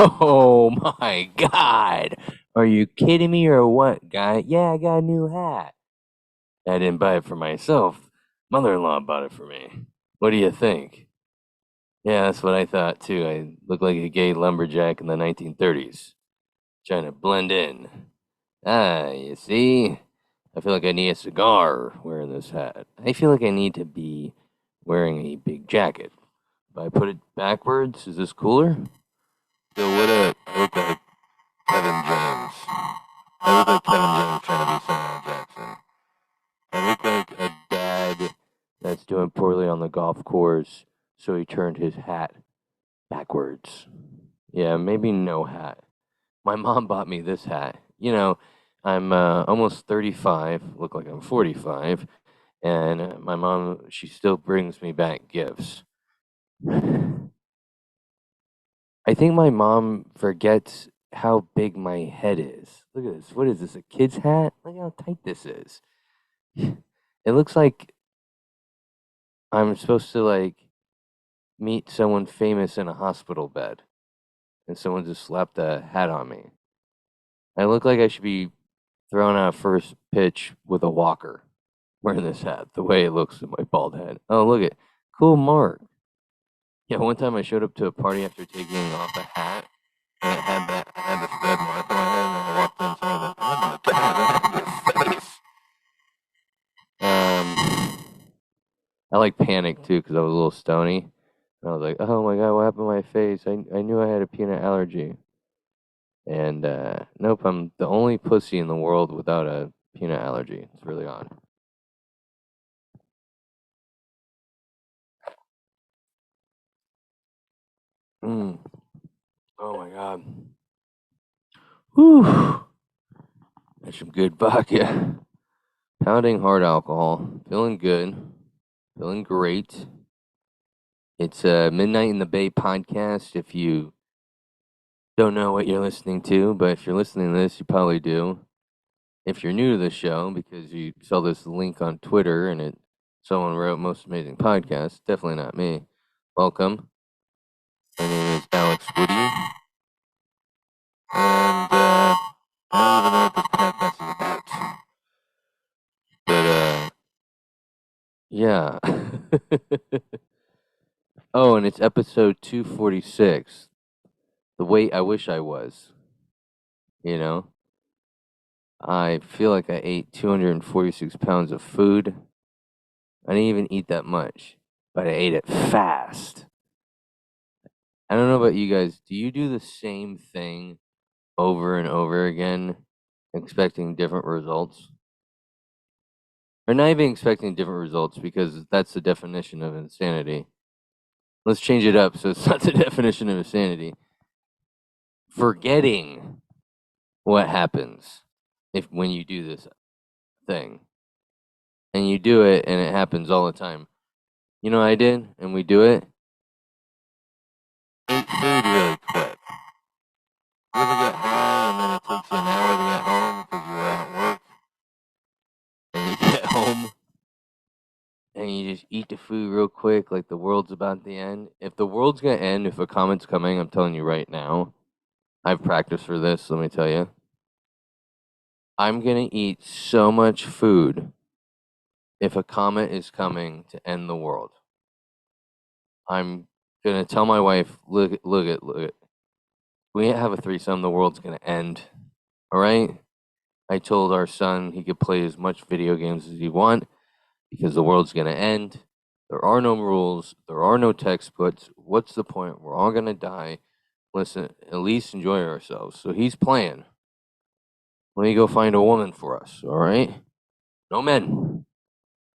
Oh my God. Are you kidding me or what, guy? Yeah, I got a new hat. I didn't buy it for myself. Mother-in-law bought it for me. What do you think? Yeah, that's what I thought too. I look like a gay lumberjack in the 1930s, trying to blend in. Ah, you see? I feel like I need a cigar wearing this hat. I feel like I need to be wearing a big jacket. If I put it backwards, is this cooler? So what up? I look like Kevin James. I look like Kevin James trying to be Samuel Jackson. I look like a dad that's doing poorly on the golf course, so he turned his hat backwards. Yeah, maybe no hat. My mom bought me this hat. I'm almost 35, look like I'm 45, and my mom, she still brings me back gifts. I think my mom forgets how big my head is. Look at this. What is this? A kid's hat? Look how tight this is. It looks like I'm supposed to meet someone famous in a hospital bed, and someone just slapped a hat on me. I look like I should be throwing out first pitch with a walker wearing this hat. The way it looks in my bald head. Oh, look at cool mark. Yeah, one time I showed up to a party after taking off a hat, and I had this red mark on my head, and I walked in, someone was like, "I'm not that in your face." I panicked too because I was a little stony. And I was like, "Oh my god, what happened to my face? I knew I had a peanut allergy." And nope, I'm the only pussy in the world without a peanut allergy. It's really odd. Mm. Oh my god. Whew. That's some good vodka. Pounding hard alcohol. Feeling good. Feeling great. It's Midnight in the Bay podcast. If you don't know what you're listening to, but if you're listening to this, you probably do. If you're new to the show because you saw this link on Twitter and someone wrote most amazing podcast, definitely not me. Welcome. My name is Alex Woody, and I don't even know what this podcast is about. But yeah. Oh, and it's episode 246. The weight I wish I was. You know, I feel like I ate 246 pounds of food. I didn't even eat that much, but I ate it fast. I don't know about you guys. Do you do the same thing over and over again, expecting different results? Or not even expecting different results because that's the definition of insanity. Let's change it up so it's not the definition of insanity. Forgetting what happens if when you do this thing. And you do it and it happens all the time. You know what I did? And we do it. Eat food really quick. You ever get high and then it takes you an hour to get home because you were at work? And you get home and you just eat the food real quick like the world's about to end. If the world's going to end, if a comet's coming, I'm telling you right now, I've practiced for this, let me tell you. I'm going to eat so much food if a comet is coming to end the world. I'm going to tell my wife, look. We have a threesome, the world's going to end. All right? I told our son he could play as much video games as he want because the world's going to end. There are no rules. There are no textbooks. What's the point? We're all going to die. Listen, at least enjoy ourselves. So he's playing. Let me go find a woman for us, all right? No men.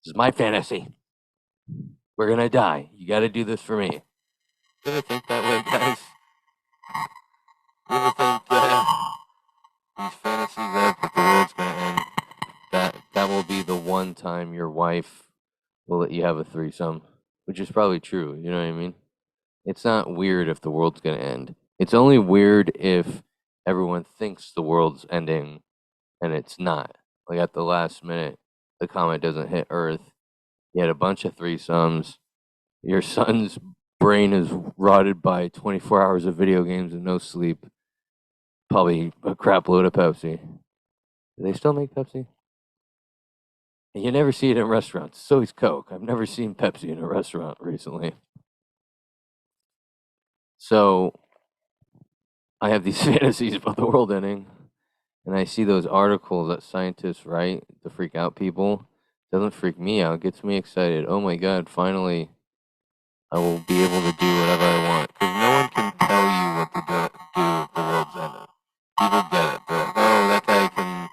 This is my fantasy. We're going to die. You got to do this for me. You ever think that way, guys? You ever think these fantasies that the world's going to end, that will be the one time your wife will let you have a threesome, which is probably true. You know what I mean? It's not weird if the world's gonna end. It's only weird if everyone thinks the world's ending and it's not. Like at the last minute, the comet doesn't hit Earth. You had a bunch of threesomes. Your son's brain is rotted by 24 hours of video games and no sleep. Probably a crap load of Pepsi. Do they still make Pepsi? You never see it in restaurants. It's always Coke. I've never seen Pepsi in a restaurant recently. So I have these fantasies about the world ending, and I see those articles that scientists write to freak out people. It doesn't freak me out. It gets me excited. Oh my God, finally I will be able to do whatever I want. Because no one can tell you what to do if the world's ending. People get it. But, oh, that guy can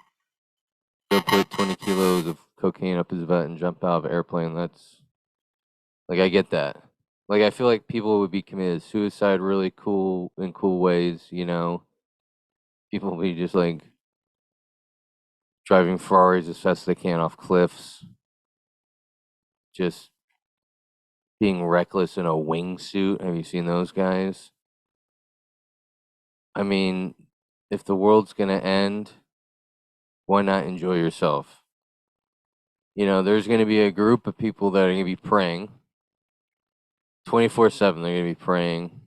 go put 20 kilos of cocaine up his butt and jump out of an airplane. That's, like, I get that. Like, I feel like people would be committed suicide really cool, in cool ways, you know? People would be just, like, driving Ferraris as fast as they can off cliffs. Just being reckless in a wingsuit. Have you seen those guys? I mean, if the world's gonna end, why not enjoy yourself? You know, there's gonna be a group of people that are gonna be praying 24/7. They're gonna be praying,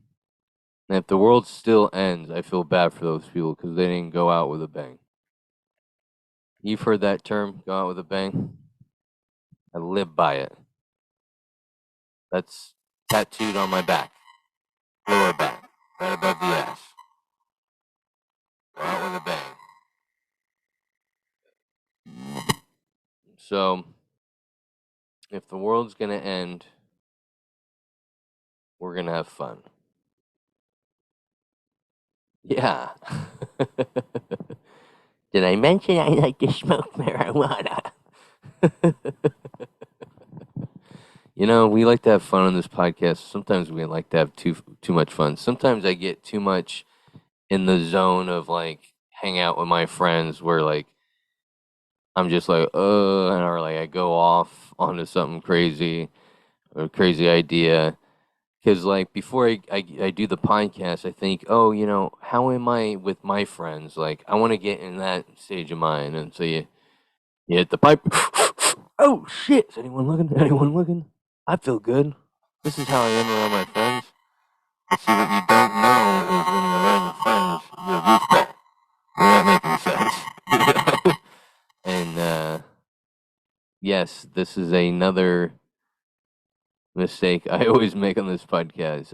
and if the world still ends, I feel bad for those people because they didn't go out with a bang. You've heard that term, go out with a bang? I live by it. That's tattooed on my back, lower back, right above the ass. Go out with a bang. So, if the world's gonna end, we're gonna have fun. Yeah. Did I mention I like to smoke marijuana? You know, we like to have fun on this podcast. Sometimes we like to have too much fun. Sometimes I get too much in the zone of like hang out with my friends where like I'm just like or like I go off onto something crazy or crazy idea. Because like before I do the podcast, I think, oh, you know, how am I with my friends? Like I want to get in that stage of mind, and so you hit the pipe. Oh shit! Is anyone looking? Anyone looking? I feel good. This is how I am around my friends. But see, what you don't know is when you're around your friends, you're a goofball. You're not making sense. You know? And yes, this is another mistake I always make on this podcast.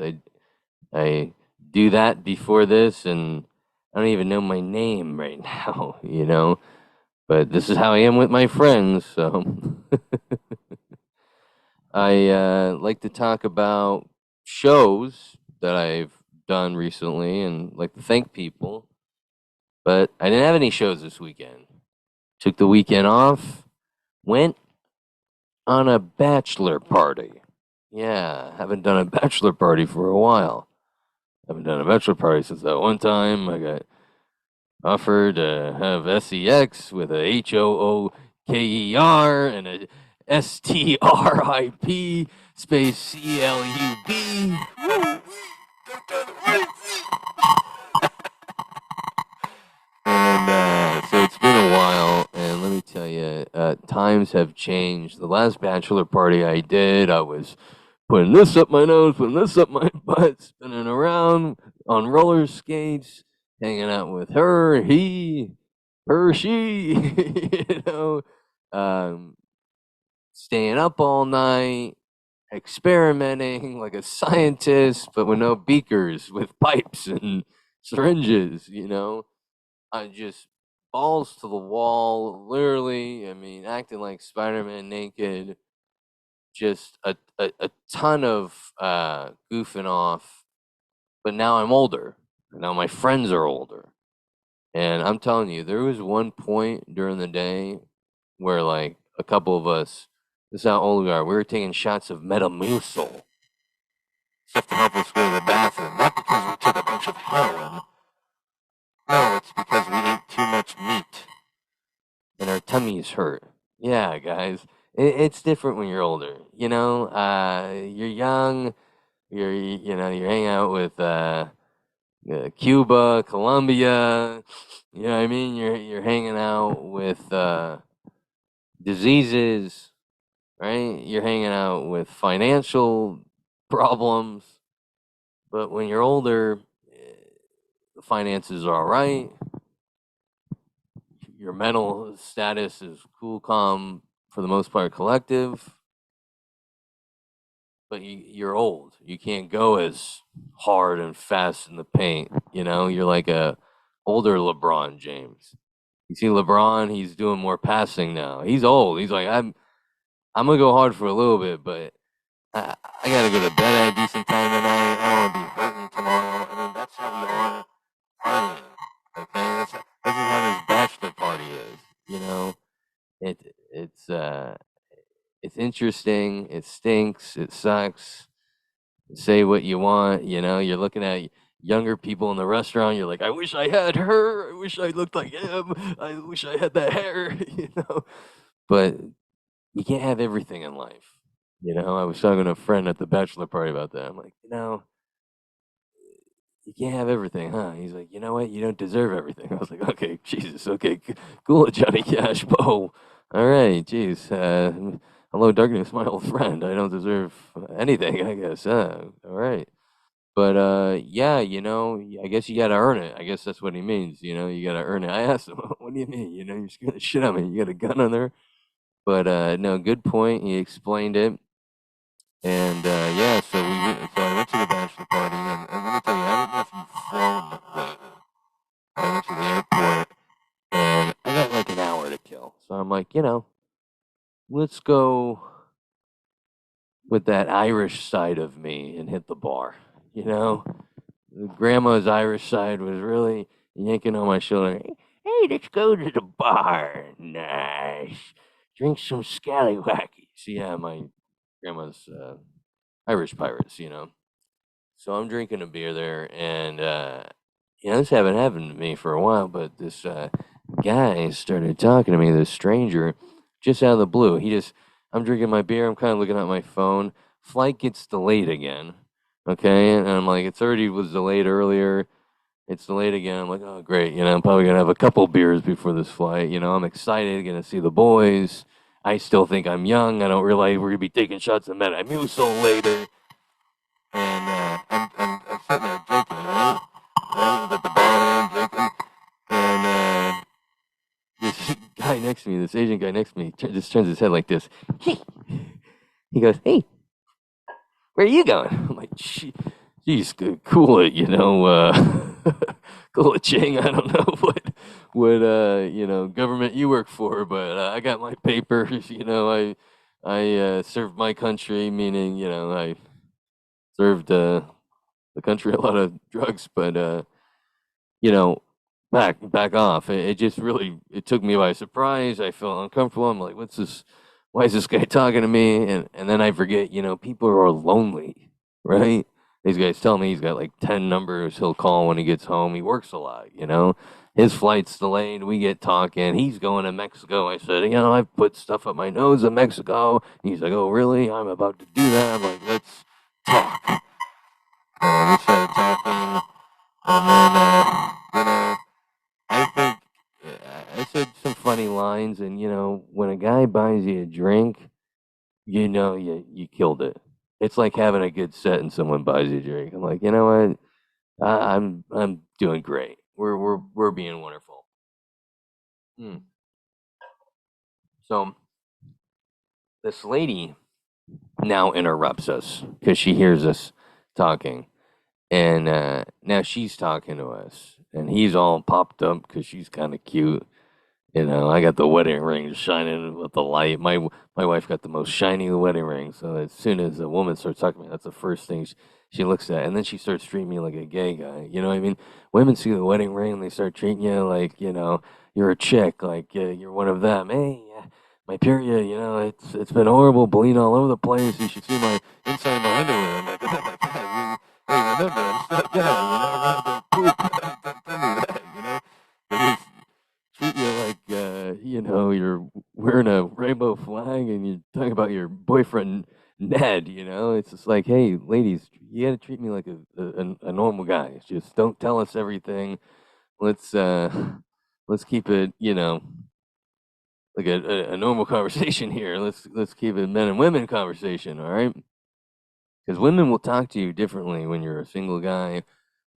I do that before this, and I don't even know my name right now, you know. But this is how I am with my friends, so I like to talk about shows that I've done recently and like to thank people. But I didn't have any shows this weekend. Took the weekend off, went on a bachelor party. Yeah, haven't done a bachelor party for a while. Haven't done a bachelor party since that one time I got offered to have sex with a HOOKER and a STRIP space CLUB. And so it's been a while, and let me tell you, times have changed. The last bachelor party I did, I was putting this up my nose, putting this up my butt, spinning around on roller skates, hanging out with her, he, her, she, you know, um, staying up all night, experimenting like a scientist, but with no beakers, with pipes and syringes, you know. I just balls to the wall, literally. I mean, acting like Spider-Man naked. Just a ton of goofing off. But now I'm older. Now my friends are older. And I'm telling you, there was one point during the day where, like, a couple of us, this is how old we are, we were taking shots of Metamucil. Stuff to help us go to the bathroom. Not because we took a bunch of heroin. No, it's because we ate too much meat and our tummies hurt. Yeah, guys, it's different when you're older. You know, you're young. You're hanging out with Cuba, Colombia. You know what I mean? You're hanging out with diseases, right? You're hanging out with financial problems. But when you're older, the finances are all right. Your mental status is cool, calm, for the most part, collective. But you're old. You can't go as hard and fast in the paint. You're like a older LeBron James. You see LeBron, he's doing more passing now. He's old. He's like, I'm gonna go hard for a little bit, but I gotta go to bed at a decent time tonight. I don't want to be hurting tomorrow. I mean, that's how we are partying. Okay, this is how this bachelor party is. It's interesting. It stinks. It sucks. Say what you want. You're looking at younger people in the restaurant. You're like, I wish I had her. I wish I looked like him. I wish I had that hair. But you can't have everything in life. I was talking to a friend at the bachelor party about that. I'm like, you can't have everything, huh? He's like, you know what? You don't deserve everything. I was like, okay, Jesus, okay, cool, Johnny Cash. Whoa, all right, jeez. Hello, darkness, my old friend. I don't deserve anything, I guess. All right. But yeah, I guess you gotta earn it. I guess that's what he means. You gotta earn it. I asked him, what do you mean? You're scaring the shit out of me. You got a gun on there? But no, good point. He explained it. And yeah, so I went to the bachelor party, and let me tell you, I don't know if you've flown lately. I went to the airport, and I got like an hour to kill. So I'm like, let's go with that Irish side of me and hit the bar. You know, Grandma's Irish side was really yanking on my shoulder. Hey, let's go to the bar. Nice. Drink some scallywaggies. Yeah, my grandma's Irish pirates. So I'm drinking a beer there, and this haven't happened to me for a while, but this guy started talking to me, this stranger, just out of the blue. I'm drinking my beer, I'm kind of looking at my phone. Flight gets delayed again, okay? And I'm like, it's already was delayed earlier. It's delayed again. I'm like, oh, great. I'm probably going to have a couple beers before this flight. I'm excited, going to see the boys. I still think I'm young. I don't realize we're going to be taking shots of Metamucil later. And I'm sitting there drinking, right? I was at the bar and drinking, and this guy next to me, this Asian guy next to me, just turns his head like this. He goes, "Hey, where are you going?" I'm like, "Geez, cool it, cool it, Ching. I don't know what government you work for, but I got my papers. I served my country, meaning I served the country a lot of drugs, but you know, back off. It just really it took me by surprise. I felt uncomfortable. I'm like, what's this? Why is this guy talking to me? And then I forget, people are lonely, right? These guys tell me he's got like 10 numbers he'll call when he gets home. He works a lot. His flight's delayed. We get talking. He's going to Mexico. I said, I've put stuff up my nose in Mexico. He's like, oh, really? I'm about to do that. I'm like, let's talk. And we started talking. And then I think I said some funny lines, and when a guy buys you a drink, you killed it. It's like having a good set and someone buys you a drink. I'm like, you know what? I'm doing great. We're being wonderful. Hmm. So this lady now interrupts us because she hears us talking, and now she's talking to us, and he's all popped up because she's kind of cute. I got the wedding ring shining with the light. My wife got the most shiny wedding ring. So as soon as a woman starts talking to me, that's the first thing she looks at, and then she starts treating me like a gay guy. You know what I mean? Women see the wedding ring and they start treating you like you're a chick, like you're one of them. Hey, my period. It's been horrible, bleeding all over the place. You should see my inside my underwear. I'm like, oh my god, hey, remember, I'm stuck down. Never poop. Don't tell me that. Treat you like you're wearing a rainbow flag and you're talking about your boyfriend Ned. It's just like, hey, ladies, you got to treat me like a normal guy. Just don't tell us everything. Let's let's keep it like a normal conversation here. Let's keep it men and women conversation. All right, because women will talk to you differently when you're a single guy.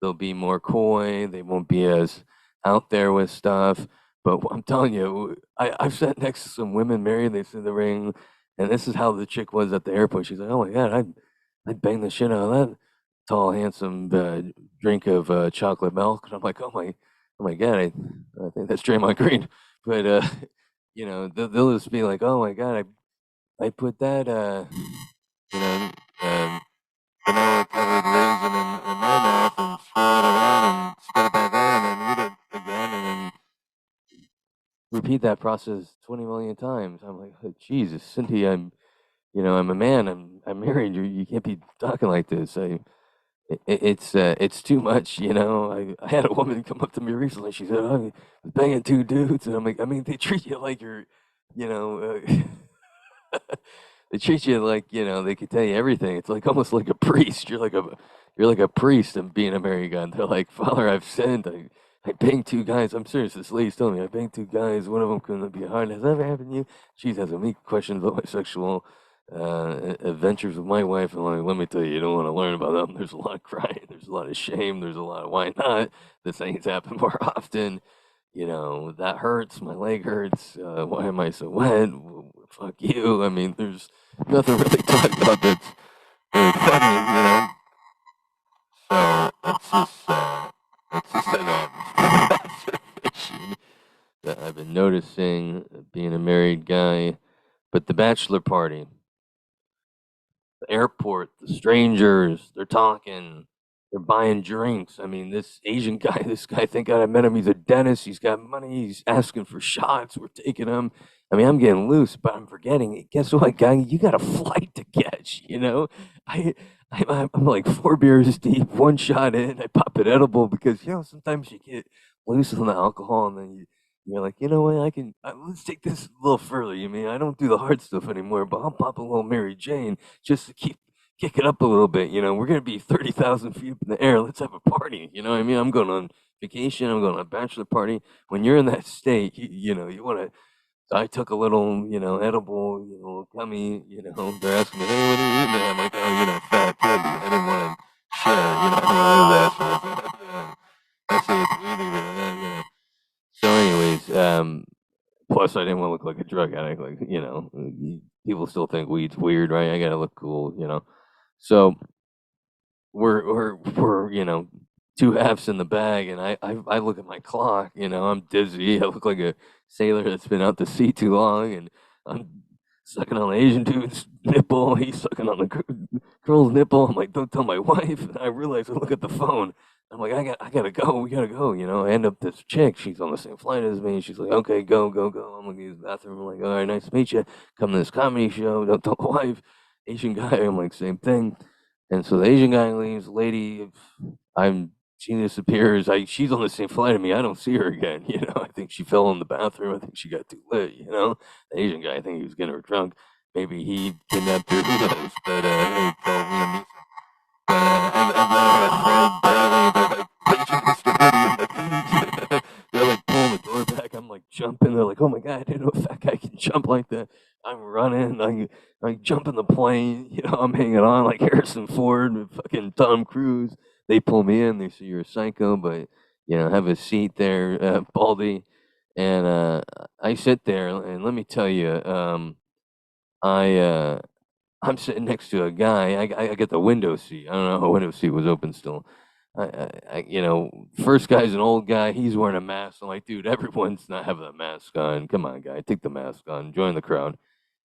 They'll be more coy. They won't be as out there with stuff. But I'm telling you, I've sat next to some women married. They sit in the ring, and this is how the chick was at the airport. She's like, "Oh my god, I'd bang the shit out of that tall, handsome drink of chocolate milk." And I'm like, oh my god, I think that's Draymond Green. But they'll just be like, "Oh my god, I put that you know um, vanilla covered raisin in my mouth and swirl it around and spit it back there and then eat it again and then repeat that process 20 million times." I'm like, oh, Jesus, Cindy, I'm a man. I'm married. You can't be talking like this. It's too much. I had a woman come up to me recently. She said, "Oh, I was banging two dudes," and I'm like, I mean, they treat you like you're, you know. They treat you like, they could tell you everything. It's like almost like a priest. You're like a priest and being a married guy. And they're like, "Father, I've sinned. I banged two guys." I'm serious. This lady's telling me I banged two guys. One of them couldn't be hard. Has that ever happened to you? She's asking me questions about my sexual adventures with my wife. And let me tell you, you don't want to learn about them. There's a lot of crying. There's a lot of shame. There's a lot of why not. This thing's happened more often. That hurts. My leg hurts. Why am I so wet? Fuck you. I mean, there's nothing really to talk about that's really funny. So it's just an observation that I've been noticing being a married guy. But the bachelor party, the airport, the strangers, they're talking, they're buying drinks. I mean, this Asian guy, this guy, thank God I met him. He's a dentist. He's got money. He's asking for shots. We're taking him. I mean, I'm getting loose, but I'm forgetting. Guess what, guy? You got a flight to catch. I, I'm like 4 beers deep, one shot in. I pop an edible because sometimes you get loose on the alcohol, and then you're like, you know what? Let's take this a little further. You mean I don't do the hard stuff anymore, but I'll pop a little Mary Jane just to kick it up a little bit. We're gonna be 30,000 feet up in the air. Let's have a party. You know what I mean? I'm going on vacation. I'm going on a bachelor party. When you're in that state, you want to. So I took a little, edible, gummy. They're asking me, "Hey, what are you eating?" I'm like, "Oh, fat kid. I didn't want to share. I say it's weed. So, anyways, plus I didn't want to look like a drug addict. Like, people still think weed's weird, right? I gotta look cool. So we're 2 halves in the bag, and I look at my clock. I'm dizzy. I look like a sailor that's been out to sea too long, and I'm sucking on the Asian dude's nipple. He's sucking on the girl's nipple. I'm like, "Don't tell my wife." And I realize I look at the phone. I'm like, I gotta go. We gotta go. I end up this chick. She's on the same flight as me. She's like, "Okay, go, go, go." I'm gonna use the bathroom. I'm like, "All right, nice to meet you. Come to this comedy show. Don't tell my wife." Asian guy. I'm like, same thing. And so the Asian guy leaves. Lady, she disappears. She's on the same flight as me. I don't see her again. I think she fell in the bathroom. I think she got too lit. The Asian guy, I think he was getting her drunk. Maybe he kidnapped her. Who knows? But he told me and me. And then I had Fred Bailey. They're like pulling the door back. I'm like jumping. They're like, "Oh my god, I didn't know a fat guy can jump like that." I'm running. I jump in the plane. I'm hanging on like Harrison Ford and fucking Tom Cruise. They pull me in. They say, "You're a psycho, but have a seat there, Baldy." And I sit there, and let me tell you, I I'm sitting next to a guy. I get the window seat. I don't know, the window seat was open still. First guy's an old guy. He's wearing a mask. I'm like, dude, everyone's not having a mask on. Come on, guy, take the mask on. Join the crowd.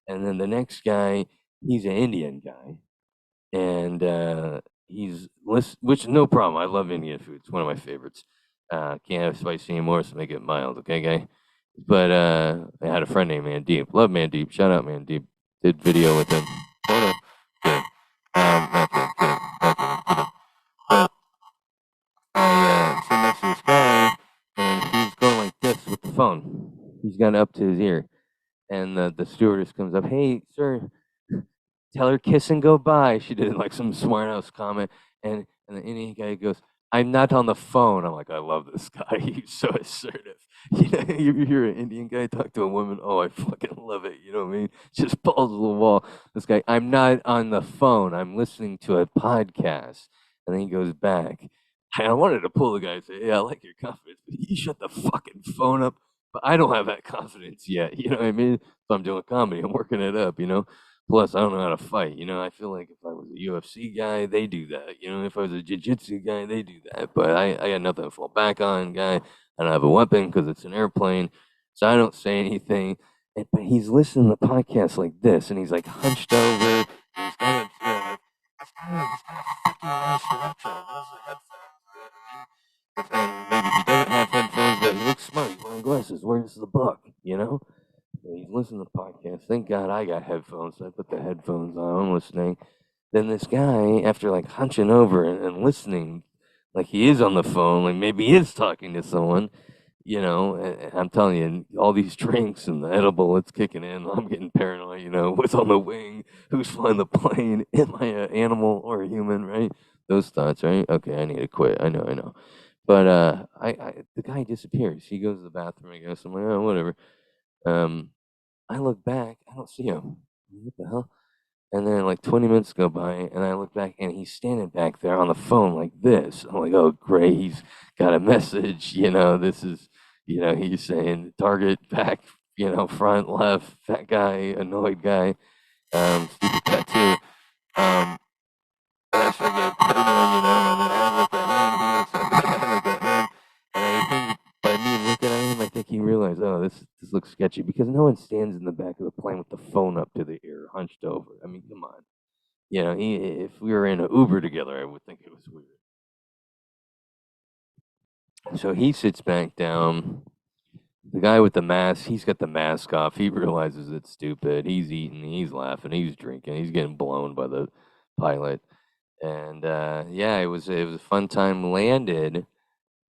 And then the next guy, he's an Indian guy, and which no problem. I love Indian food. It's one of my favorites. Can't have spicy anymore, so make it mild, okay, guy? But I had a friend named Mandeep. Love Mandeep. Shout out Mandeep. Did video with him. Hold on. Good. Not good. Good. Not good. Good. But I sit next to this guy, and he's going like this with the phone. He's got it up to his ear, and the stewardess comes up. "Hey, sir, tell her kiss and go by." She did like some smart house comment, and the Indian guy goes, "I'm not on the phone." I'm like, I love this guy. He's so assertive. you hear an Indian guy talk to a woman, oh, I fucking love it. You know what I mean? Just balls to the wall. This guy, I'm not on the phone. I'm listening to a podcast. And then he goes back. I wanted to pull the guy and say, yeah, I like your confidence, but you shut the fucking phone up. But I don't have that confidence yet. You know what I mean? So I'm doing comedy. I'm working it up, you know? Plus, I don't know how to fight. You know, I feel like if I was a UFC guy, they do that. You know, if I was a jiu-jitsu guy, they do that. But I got nothing to fall back on, guy. I don't have a weapon because it's an airplane, so I don't say anything. But he's listening to podcasts like this, and he's like hunched over. He's got a fucking nice headphones. Those are headphones. You know what I mean? And maybe he doesn't have headphones, but he looks smart. He's wearing glasses. Where's the buck? You know? And he's listening to podcasts. Thank God I got headphones. So I put the headphones on. I'm listening. Then this guy, after like hunching over and listening, like he is on the phone, like maybe he is talking to someone, you know, and I'm telling you, all these drinks and the edible, it's kicking in. I'm getting paranoid, you know, what's on the wing? Who's flying the plane? Am I an animal or a human, right? Those thoughts, right? Okay, I need to quit. I know. But the guy disappears. He goes to the bathroom, I guess. I'm like, oh, whatever. I look back, I don't see him. What the hell? And then like 20 minutes go by, and I look back, and he's standing back there on the phone like this. I'm like, oh, great, he's got a message. You know, this is, you know, he's saying target back, you know, front, left, fat guy, annoyed guy, stupid tattoo. And I forget, you know, and then I look at him, he looks at me, I look at him, and I think by me looking at him, I think he realized, oh, this looks sketchy because no one stands in the back of the plane with the phone up to the ear, hunched over. I mean, come on. You know, if we were in an Uber together, I would think it was weird. So he sits back down. The guy with the mask, he's got the mask off. He realizes it's stupid. He's eating, he's laughing, he's drinking, he's getting blown by the pilot. And yeah, it was a fun time. Landed.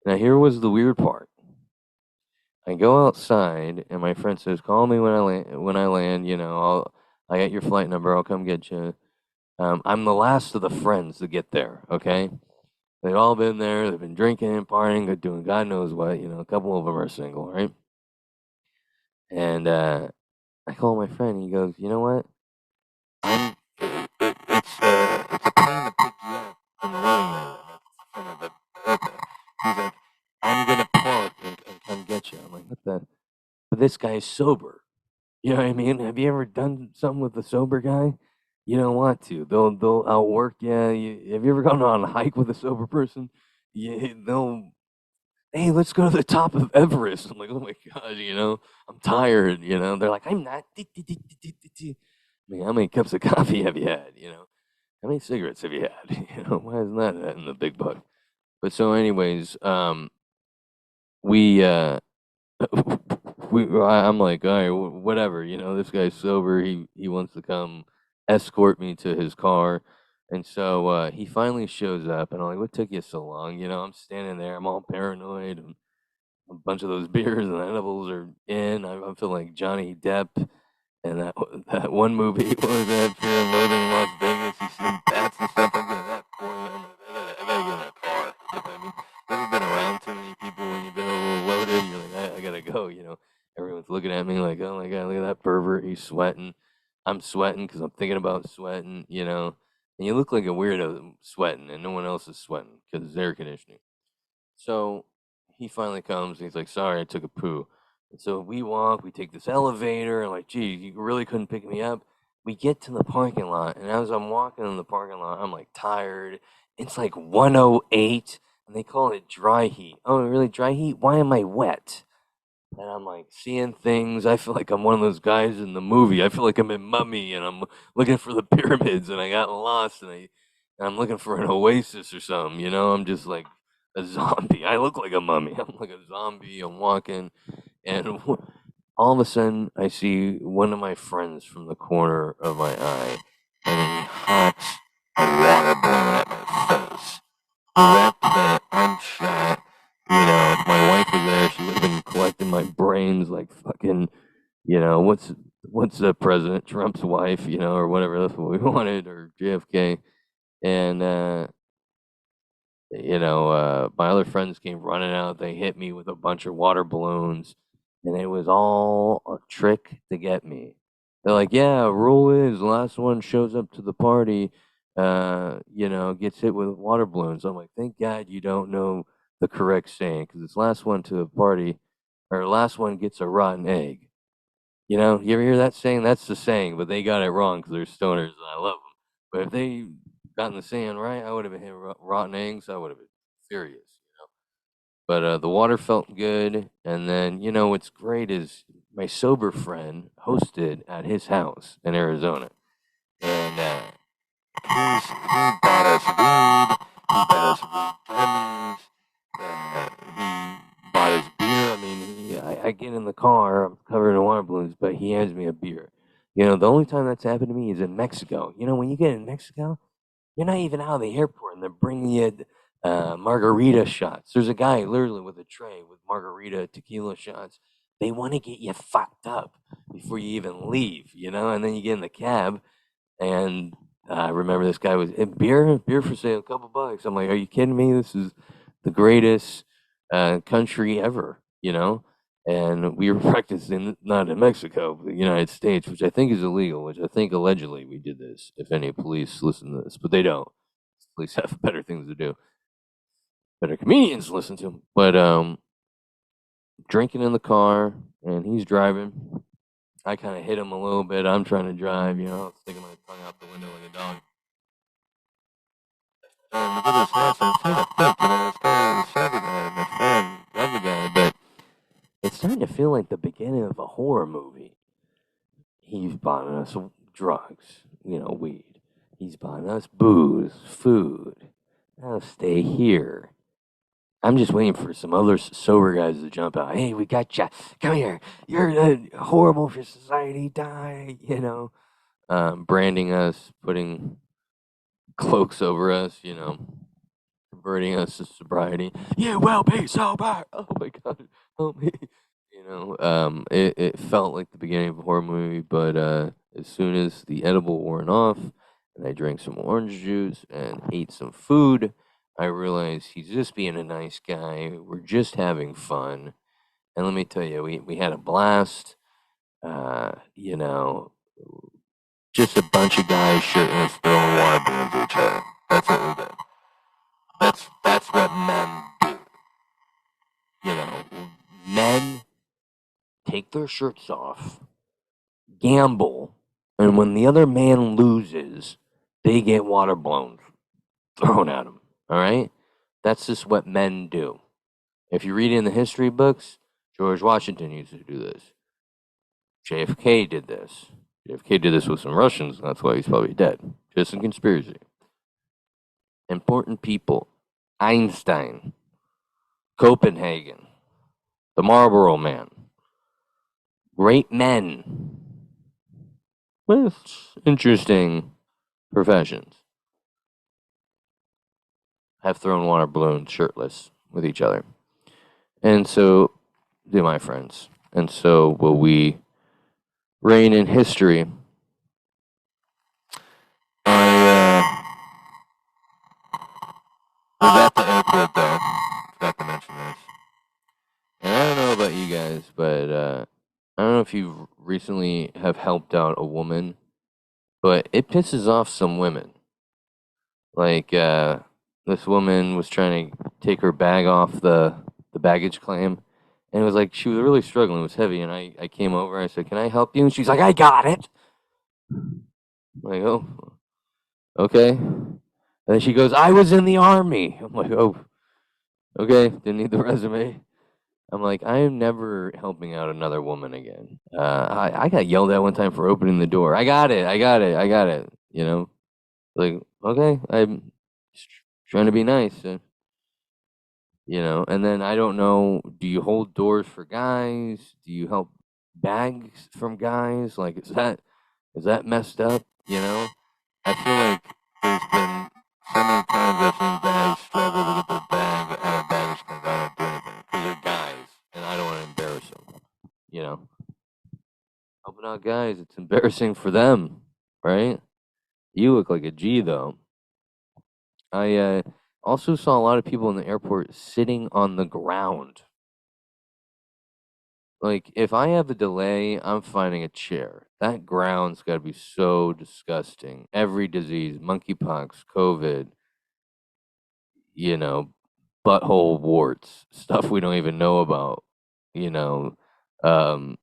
Now here was the weird part. I go outside, and my friend says, "Call me when I land. When I land, you know, I got your flight number. I'll come get you." I'm the last of the friends to get there. Okay, they've all been there. They've been drinking and partying, doing God knows what. You know, a couple of them are single, right? And I call my friend. He goes, "You know what? I'm. It's a plane to pick you up from the loading area. That's in front of the airport." He's like, "I'm gonna park and come get you." I'm like, "What the?" But this guy is sober. You know what I mean? Have you ever done something with a sober guy? You don't want to. They'll outwork you. Have you ever gone on a hike with a sober person? Yeah, they'll. Hey, let's go to the top of Everest. I'm like, oh my god, you know, I'm tired. You know, they're like, I'm not. I mean, how many cups of coffee have you had? You know, how many cigarettes have you had? You know, why isn't that in the big book? But so, anyways, we I'm like, all right, whatever. You know, this guy's sober. He wants to come escort me to his car, and so he finally shows up, and I'm like, what took you so long? You know, I'm standing there, I'm all paranoid, and a bunch of those beers and edibles are in. I feel like Johnny Depp and that one movie. What was that? Fear and Loathing in Las Vegas. You see bats and stuff. I'm at that point. I gotta get in that car. You know what I mean? Never been around too many people when you've been a little loaded. You're like, I gotta go. You know, everyone's looking at me like, oh my god, look at that pervert. He's sweating. I'm sweating because I'm thinking about sweating. You know, and you look like a weirdo sweating, and no one else is sweating because it's air conditioning. So he finally comes and he's like, sorry, I took a poo. And so we walk, we take this elevator, and like, gee, you really couldn't pick me up. We get to the parking lot, and as I'm walking in the parking lot, I'm like tired. It's like 108, and they call it dry heat. Oh, really? Dry heat? Why am I wet? And I'm like seeing things. I feel like I'm one of those guys in the movie. I feel like I'm in Mummy, and I'm looking for the pyramids, and I got lost, and I'm looking for an oasis or something. You know, I'm just like a zombie. I look like a mummy. I'm like a zombie. I'm walking, and all of a sudden, I see one of my friends from the corner of my eye, and he hops a water balloon at my face. Wrapped that I'm shot. You know, if my wife was there, she would have been collecting my brains like fucking, you know, what's the President Trump's wife, you know, or whatever that's what we wanted, or JFK. And my other friends came running out. They hit me with a bunch of water balloons. and it was all a trick to get me. They're like, "Yeah, rule is last one shows up to the party, gets hit with water balloons." I'm like, "Thank God you don't know the correct saying, because it's last one to the party, or last one gets a rotten egg." You ever hear that saying? That's the saying, but they got it wrong because they're stoners, and I love them. But if they gotten the saying right, I would have been hit rotten eggs. I would have been furious. But the water felt good, and then what's great is my sober friend hosted at his house in Arizona, and he bought us weed, he bought us weed gummies, he bought us beer. I mean, I get in the car, I'm covered in water balloons, but he hands me a beer. The only time that's happened to me is in Mexico. When you get in Mexico, you're not even out of the airport, and they're bringing you margarita shots. There's a guy literally with a tray with margarita tequila shots. They want to get you fucked up before you even leave. And then you get in the cab, and I remember this guy was beer for sale, a couple bucks. I'm like, are you kidding me? This is the greatest country ever. And we were practicing not in Mexico, but the United States, which I think is illegal, which I think allegedly we did this, if any police listen to this, but they don't. Police have better things to do. Better comedians listen to them. But drinking in the car, and he's driving. I kind of hit him a little bit. I'm trying to drive, sticking my tongue out the window like a dog. And with his hands, I seen a flip, and I started shouting at him, my friend, the other guy, but it's starting to feel like the beginning of a horror movie. He's buying us drugs, weed. He's buying us booze, food. I'll stay here. I'm just waiting for some other sober guys to jump out. Hey, we got you. Come here. You're horrible for society. Die. Branding us, putting cloaks over us. Converting us to sobriety. You will be sober. Oh my God, help me. It felt like the beginning of a horror movie, but as soon as the edible worn off and I drank some orange juice and ate some food, I realized he's just being a nice guy. We're just having fun. And let me tell you, we had a blast. You know, just a bunch of guys shirtless throwing water balloons at each other. That's what we did. That's what men do. Men take their shirts off, gamble, and when the other man loses, they get water balloons thrown at them. All right? That's just what men do. If you read in the history books, George Washington used to do this. JFK did this. JFK did this with some Russians, and that's why he's probably dead. Just a conspiracy. Important people. Einstein. Copenhagen. The Marlboro Man. Great men with interesting professions have thrown water balloons shirtless with each other. And so do my friends. And so will we reign in history. I was at the airport there. Forgot to mention this. And I don't know about you guys, but I don't know if you recently have helped out a woman, but it pisses off some women. Like this woman was trying to take her bag off the baggage claim, and it was like she was really struggling. It was heavy, and I came over. I said, "Can I help you?" And she's like, "I got it." I'm like, "Oh, okay." And then she goes, "I was in the army." I'm like, "Oh, okay." Didn't need the resume. I'm like, I am never helping out another woman again. I got yelled at one time for opening the door. I got it. I got it. I got it. Like, okay, I'm trying to be nice. And then I don't know, do you hold doors for guys? Do you help bags from guys? Like, is that messed up? I feel like there's been so many times I've seen guys struggle to get their bag out of baggage because I don't do anything because they're guys and I don't want to embarrass them. You know, helping out guys, it's embarrassing for them, right? You look like a G though. I also saw a lot of people in the airport sitting on the ground. Like, if I have a delay, I'm finding a chair. That ground's got to be so disgusting. Every disease, monkeypox, COVID, you know, butthole warts, stuff we don't even know about, you know, um,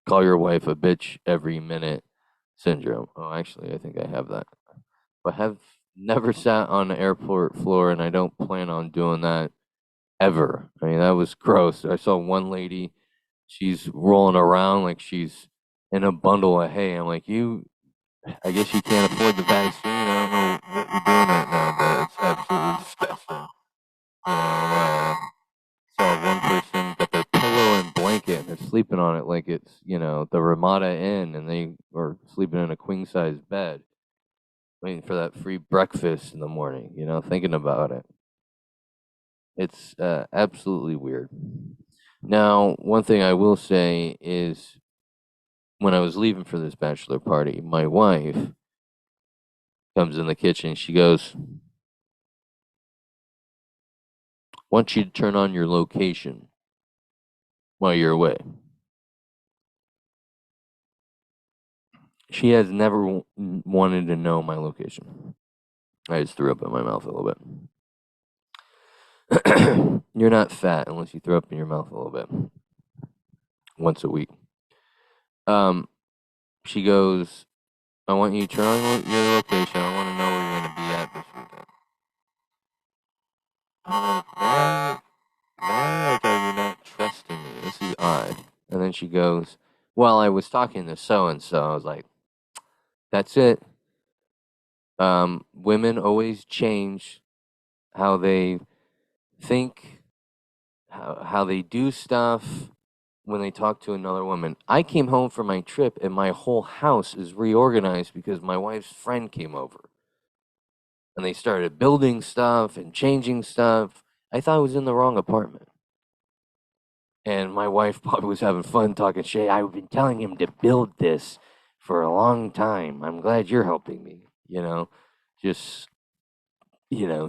call your wife a bitch every minute syndrome. Oh, actually, I think I have that. But have never sat on an airport floor, and I don't plan on doing that ever. I mean, that was gross. I saw one lady, she's rolling around like she's in a bundle of hay. I'm like, I guess you can't afford the vaccine. I don't know what you're doing right now, but it's absolutely disgusting. Saw one person got their pillow and blanket and they're sleeping on it like it's, the Ramada Inn and they are sleeping in a queen size bed, waiting for that free breakfast in the morning, thinking about it. It's absolutely weird. Now, one thing I will say is when I was leaving for this bachelor party, my wife comes in the kitchen. She goes, want you to turn on your location while you're away. She has never wanted to know my location. I just threw up in my mouth a little bit. You're not fat unless you throw up in your mouth a little bit once a week. She goes, I want you to turn on your location. I want to know where you're going to be at this weekend. Why are you not trusting me? This is odd. And then she goes, well, I was talking to so and so. I was like, that's it. Women always change how they think, how they do stuff when they talk to another woman. I came home from my trip and my whole house is reorganized because my wife's friend came over. And they started building stuff and changing stuff. I thought I was in the wrong apartment. And my wife probably was having fun talking shit. I've been telling him to build this for a long time. I'm glad you're helping me, just,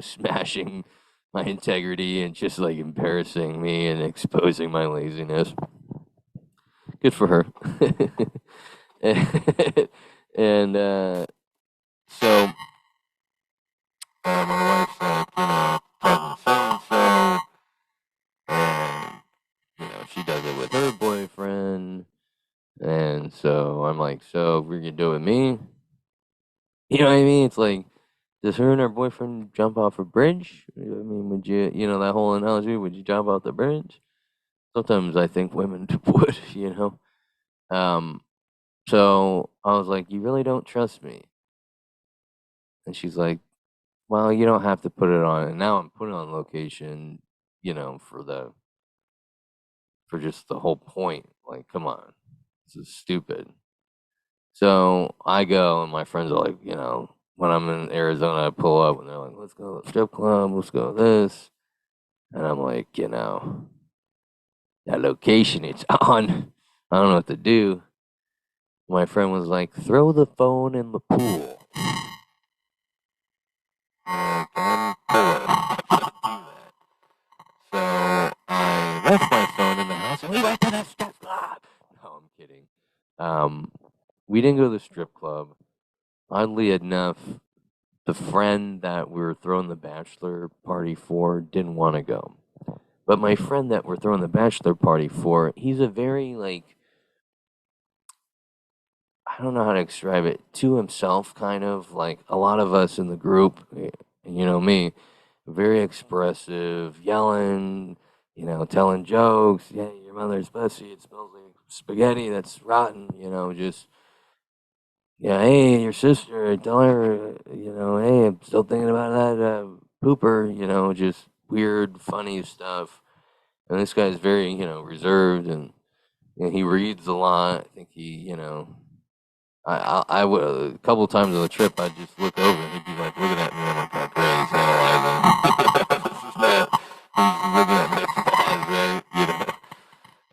smashing my integrity and just like embarrassing me and exposing my laziness. Good for her. And so my wife's like, cousin so and she does it with her boyfriend. And so I'm like, so we're gonna do it with me? You know what I mean? It's like, does her and her boyfriend jump off a bridge? I mean, would you, that whole analogy, would you jump off the bridge? Sometimes I think women would. Um, so I was like, you really don't trust me? And she's like, well, you don't have to put it on. And now I'm putting it on location, for just the whole point. Like, come on, this is stupid. So I go, and my friends are like, when I'm in Arizona, I pull up, and they're like, let's go to the strip club, let's go to this. And I'm like, that location it's on. I don't know what to do. My friend was like, throw the phone in the pool. So I left my phone in the house and we went to the strip club. No, I'm kidding. We didn't go to the strip club. Oddly enough, the friend that we were throwing the bachelor party for didn't want to go. But my friend that we're throwing the bachelor party for, he's a very, I don't know how to describe it, to himself kind of. Like a lot of us in the group, me, very expressive, yelling, telling jokes. Yeah, your mother's pussy, it smells like spaghetti that's rotten, just, yeah, hey, your sister, tell her, hey, I'm still thinking about that pooper, just weird, funny stuff. And this guy's very, reserved and he reads a lot. I think he, I would a couple times on the trip, I'd just look over and he'd be like looking at me. I'm like, oh, great, he's analyzing. This is that. He's looking at next guys, right?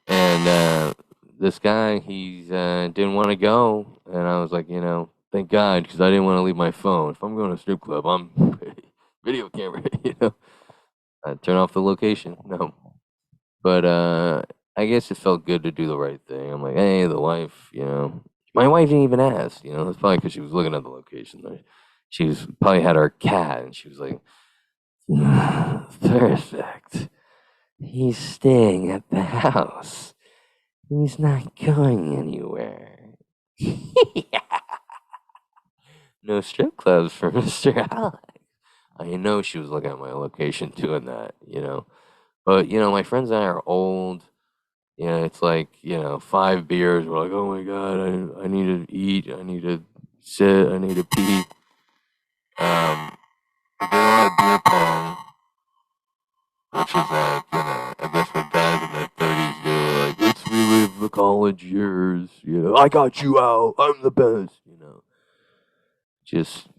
And this guy, he's didn't want to go, and I was like, thank God, because I didn't want to leave my phone. If I'm going to a strip club, I'm video camera, I turn off the location. No, but I guess it felt good to do the right thing. I'm like, hey, the wife, my wife didn't even ask. It's probably because she was looking at the location. She was probably had our cat, and she was like, perfect. He's staying at the house. He's not going anywhere. No strip clubs for Mr. Alex. I know she was looking at my location doing that. But, my friends and I are old. It's like, 5 beers. We're like, oh my God, I need to eat. I need to sit. I need to pee. We did a lot of beer pong, which is like, I guess for guys in their 30s, they're like, let's relive the college years. I got you out. I'm the best. Just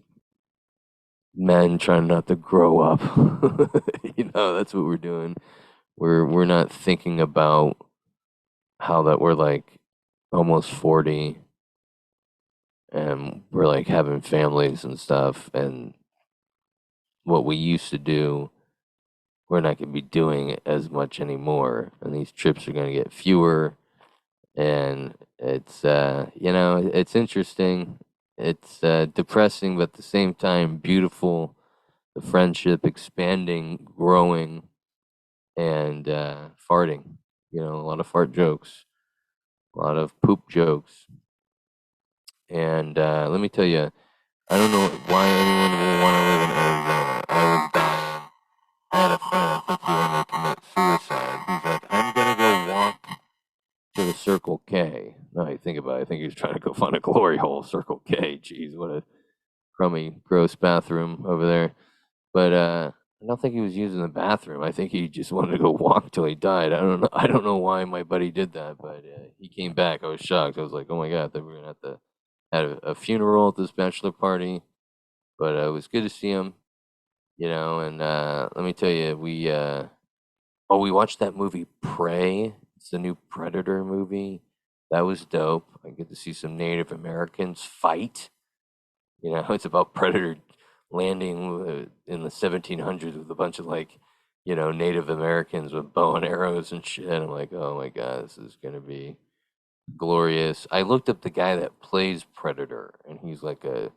men trying not to grow up. That's what we're doing. We're not thinking about how that we're like almost 40 and we're like having families and stuff, and what we used to do we're not going to be doing as much anymore, and these trips are going to get fewer. And it's interesting. It's depressing, but at the same time beautiful. The friendship expanding, growing, and farting. A lot of fart jokes, a lot of poop jokes. And let me tell you, I don't know why anyone would want to live in Arizona. I was dying. I had a friend that thought he was going to commit suicide. He's like, I'm going to go walk to the Circle K. Now you think about it, I think he was trying to go find a glory hole. Circle K. Jeez, what a crummy, gross bathroom over there. But I don't think he was using the bathroom. I think he just wanted to go walk till he died. I don't know. I don't know why my buddy did that, but he came back. I was shocked. I was like, oh my God, I thought we were gonna have to have a funeral at this bachelor party. But it was good to see him. And let me tell you, we watched that movie Prey. It's the new Predator movie. That was dope. I get to see some Native Americans fight. It's about Predator landing in the 1700s with a bunch of like, Native Americans with bow and arrows and shit. I'm like, oh my God, this is gonna be glorious. I looked up the guy that plays Predator, and he's like a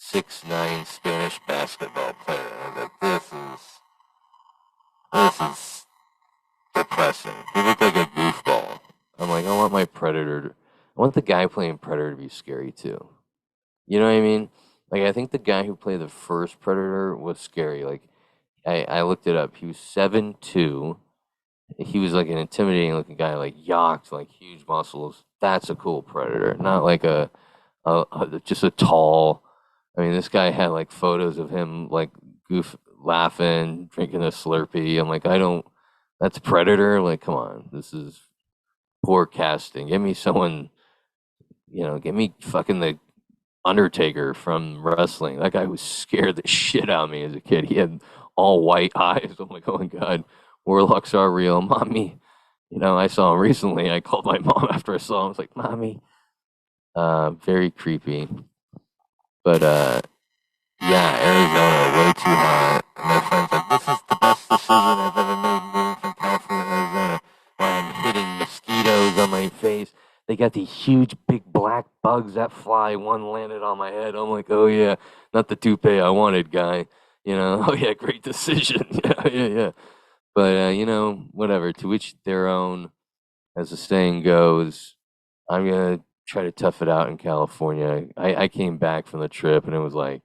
6'9" Spanish basketball player. And I was like, this is depressing. He looked like a goofball. I'm like, I want the guy playing Predator to be scary too. You know what I mean? Like, I think the guy who played the first Predator was scary. Like, I looked it up. He was 7'2". He was like an intimidating looking guy, like yacht, like huge muscles. That's a cool Predator, not like just a tall. I mean, this guy had like photos of him like laughing, drinking a Slurpee. I'm like, I don't. That's Predator. Like, come on, this is poor casting. Give me someone. Give me fucking the Undertaker from wrestling. That guy was scared the shit out of me as a kid. He had all white eyes. I'm like, oh my God, warlocks are real. Mommy. I saw him recently. I called my mom after I saw him. I was like, Mommy. Very creepy. But yeah, Arizona, way too hot. And my friend's like, this is the best decision I've ever made moving from California to Arizona. While I'm hitting mosquitoes on my face. They got these huge, big black bugs that fly. One landed on my head. I'm like, oh yeah, not the toupee I wanted, guy. Oh yeah, great decision. Yeah. But whatever. To each their own, as the saying goes. I'm gonna try to tough it out in California. I came back from the trip and it was like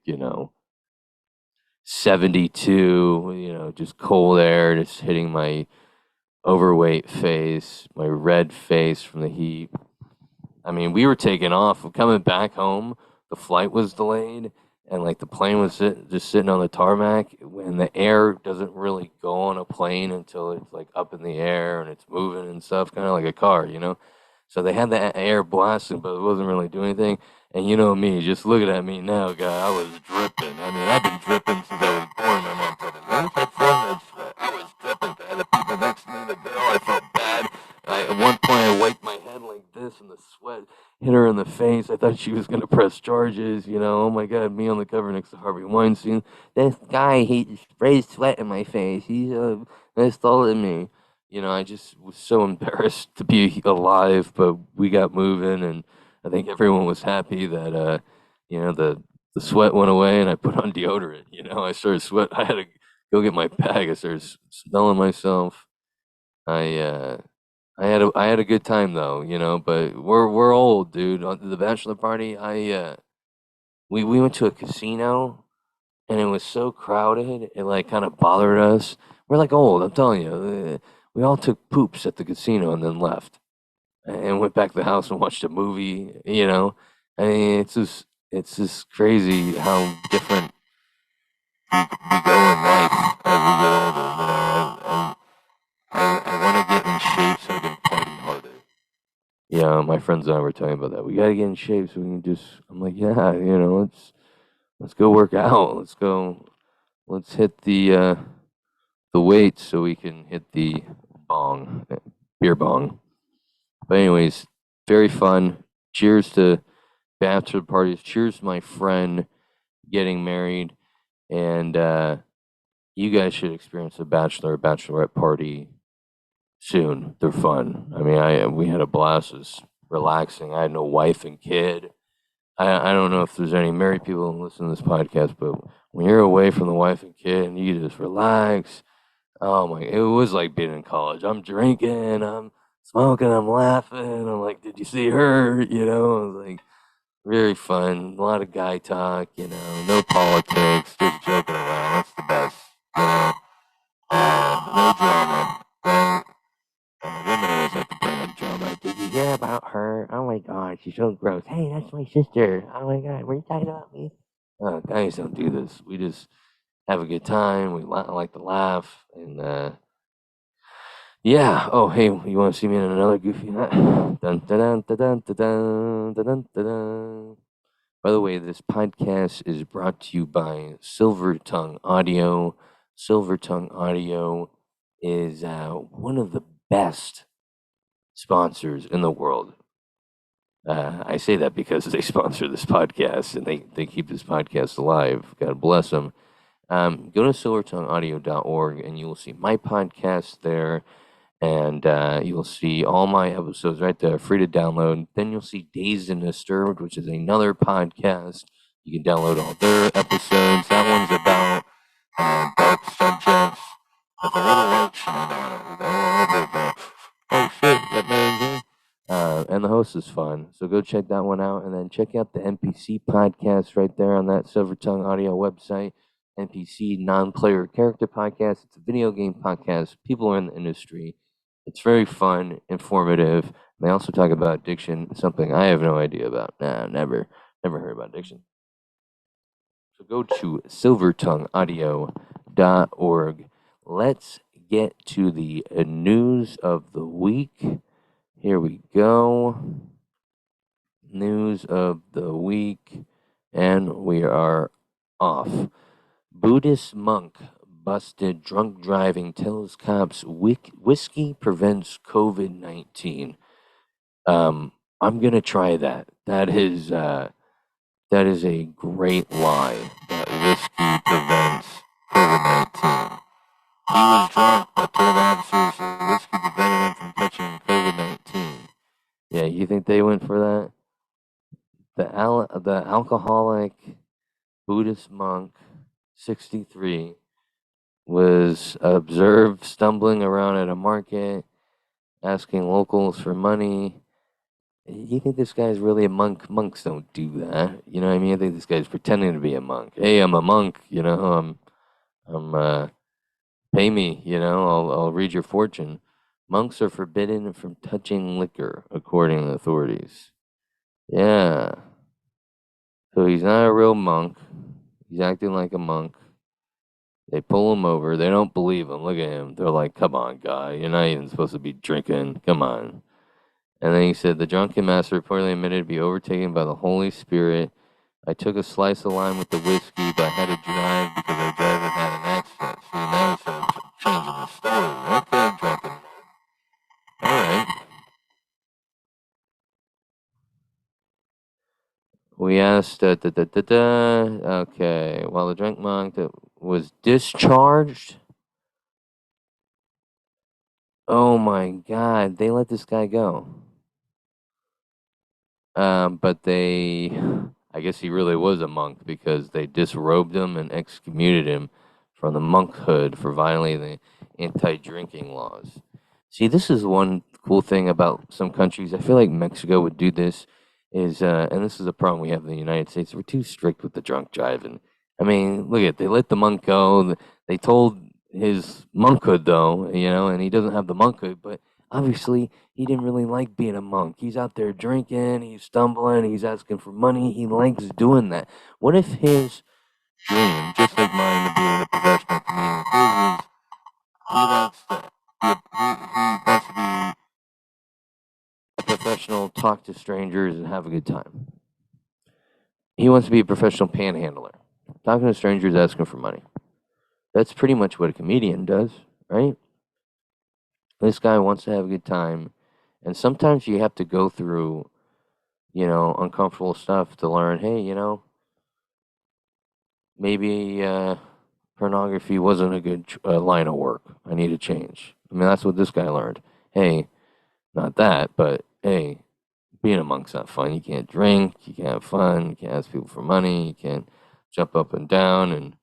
72. Just cold air, just hitting my overweight face, my red face from the heat. I mean, we were taking off. Coming back home, the flight was delayed, and like the plane was just sitting on the tarmac. When the air doesn't really go on a plane until it's like up in the air and it's moving and stuff, kind of like a car. So they had the air blasting, but it wasn't really doing anything. And you know me, just looking at me now, guy, I was dripping. I mean, I've been dripping since I was born. My mom said, "That's that from sweat." I was dripping. I had the people next to me in the bed. I felt bad. At one point, I wiped my head like this, and the sweat hit her in the face. I thought she was gonna press charges. Oh my God, me on the cover next to Harvey Weinstein. This guy, he sprays sweat in my face. He's assaulted me. I just was so embarrassed to be alive, but we got moving, and I think everyone was happy that the sweat went away, and I put on deodorant. I started sweat. I had to go get my bag. I started smelling myself. I I had a good time though, but we're old, dude. On the bachelor party, we went to a casino and it was so crowded, it like kind of bothered us. We're like old, I'm telling you. We all took poops at the casino and then left and went back to the house and watched a movie. I mean, it's just crazy how different we go in life as we get older. I want to get in shape so I can party harder. Yeah, my friends and I were talking about that. We gotta get in shape so we can just. I'm like, yeah, let's go work out. Let's go. Let's hit the weights so we can hit the bong, beer bong. But anyways, very fun. Cheers to bachelor parties. Cheers to my friend getting married, and you guys should experience a bachelor or bachelorette party soon. They're fun. I mean, we had a blast. It was relaxing. I had no wife and kid. I don't know if there's any married people who listen to this podcast, but when you're away from the wife and kid and you just relax, oh my, it was like being in college. I'm drinking, I'm smoking, I'm laughing. I'm like, did you see her? It was like very fun. A lot of guy talk, no politics, just joking around. That's the best, no drama. Women always have to bring up drama. Did you hear about her? Oh my god, she's so gross. Hey, that's my sister. Oh my god, were you talking about me? Guys don't do this. We just have a good time. We like to laugh. And, yeah. Oh, hey, you want to see me in another goofy night? Dun, dun, dun, dun, dun, dun, dun, dun, dun, dun. By the way, this podcast is brought to you by Silver Tongue Audio. Silver Tongue Audio is one of the best sponsors in the world. I say that because they sponsor this podcast and they keep this podcast alive. God bless them. Go to silvertongueaudio.org and you will see my podcast there. And you will see all my episodes right there, free to download. Then you'll see Dazed and Disturbed, which is another podcast. You can download all their episodes. That one's about dark subjects with a little action on it. With a little bit of, oh shit, that man. And the host is fun. So go check that one out. And then check out the NPC podcast right there on that Silver Tongue Audio website. NPC, non-player character podcast. It's a video game podcast. People are in the industry. It's very fun, informative. And they also talk about addiction, something I have no idea about. Nah, never heard about addiction. So go to silvertongueaudio.org. Let's get to the news of the week. Here we go. News of the week. And we are off. Buddhist monk busted drunk driving tells cops whiskey prevents COVID-19. I'm gonna try that. That is a great lie. That whiskey prevents COVID-19. He was drunk, but told officers that whiskey prevented him from catching COVID-19. Yeah, you think they went for that? The alcoholic Buddhist monk, 63, was observed stumbling around at a market, asking locals for money. You think this guy's really a monk? Monks don't do that. You know what I mean? I think this guy's pretending to be a monk. Hey, I'm a monk. Pay me. I'll read your fortune. Monks are forbidden from touching liquor, according to authorities. Yeah. So he's not a real monk. He's acting like a monk. They pull him over. They don't believe him. Look at him. They're like, come on, guy. You're not even supposed to be drinking. Come on. And then he said, the drunken master reportedly admitted to be overtaken by the Holy Spirit. I took a slice of lime with the whiskey, but I had to drive because our driver had an accident. See, now he started changing the story. Okay, drunken. All right. We asked, okay, while the drunk monk that was discharged. Oh my God, they let this guy go. But I guess he really was a monk because they disrobed him and excommunicated him from the monkhood for violating the anti-drinking laws. See, this is one cool thing about some countries. I feel like Mexico would do this, and this is a problem we have in the United States. We're too strict with the drunk driving. I mean, look at they let the monk go. They told his monkhood though, and he doesn't have the monkhood, but obviously he didn't really like being a monk. He's out there drinking, he's stumbling, he's asking for money. He likes doing that. What if his dream, just like mine, to be a professional comedian, his is he likes that. He wants to be a professional, talk to strangers, and have a good time. He wants to be a professional panhandler, talking to strangers, asking for money. That's pretty much what a comedian does, right? This guy wants to have a good time, and sometimes you have to go through, uncomfortable stuff to learn. Hey, maybe pornography wasn't a good line of work. I need to change. I mean, that's what this guy learned. Hey, not that, but hey, being a monk's not fun. You can't drink, you can't have fun, you can't ask people for money, you can't jump up and down and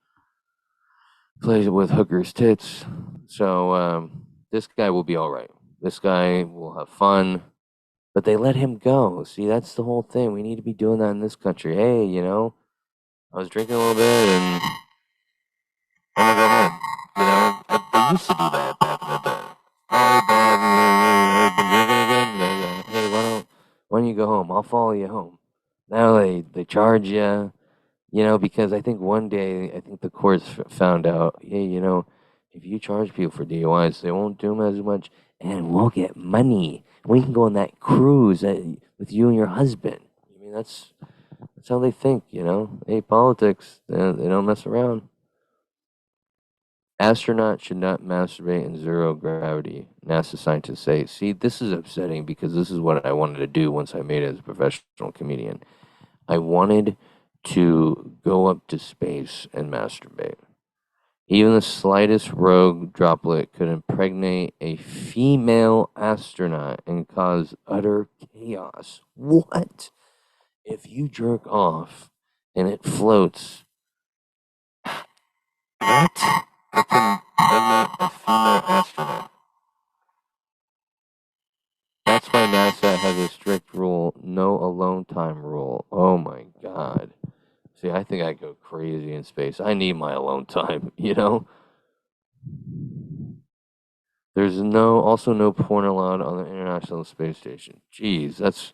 play with hookers' tits. So this guy will be all right. This guy will have fun, but they let him go. See, that's the whole thing. We need to be doing that in this country. Hey, I was drinking a little bit and I'm gonna go home. They used to do that back in the day. Hey, Bob, you been drinking again? Hey, why don't you go home? I'll follow you home. Now they charge you, because I think one day, I think the courts found out, hey, if you charge people for DUIs, they won't do them as much, and we'll get money. We can go on that cruise with you and your husband. I mean, that's how they think, Hey, politics, they don't mess around. Astronauts should not masturbate in zero gravity, NASA scientists say. See, this is upsetting because this is what I wanted to do once I made it as a professional comedian. I wanted to go up to space and masturbate. Even the slightest rogue droplet could impregnate a female astronaut and cause utter chaos. What? If you jerk off and it floats, what? It can impregnate a female astronaut. That's why NASA has a strict rule, no alone time rule. Oh my God. See, I think I go crazy in space. I need my alone time, There's also no porn allowed on the International Space Station. Jeez, that's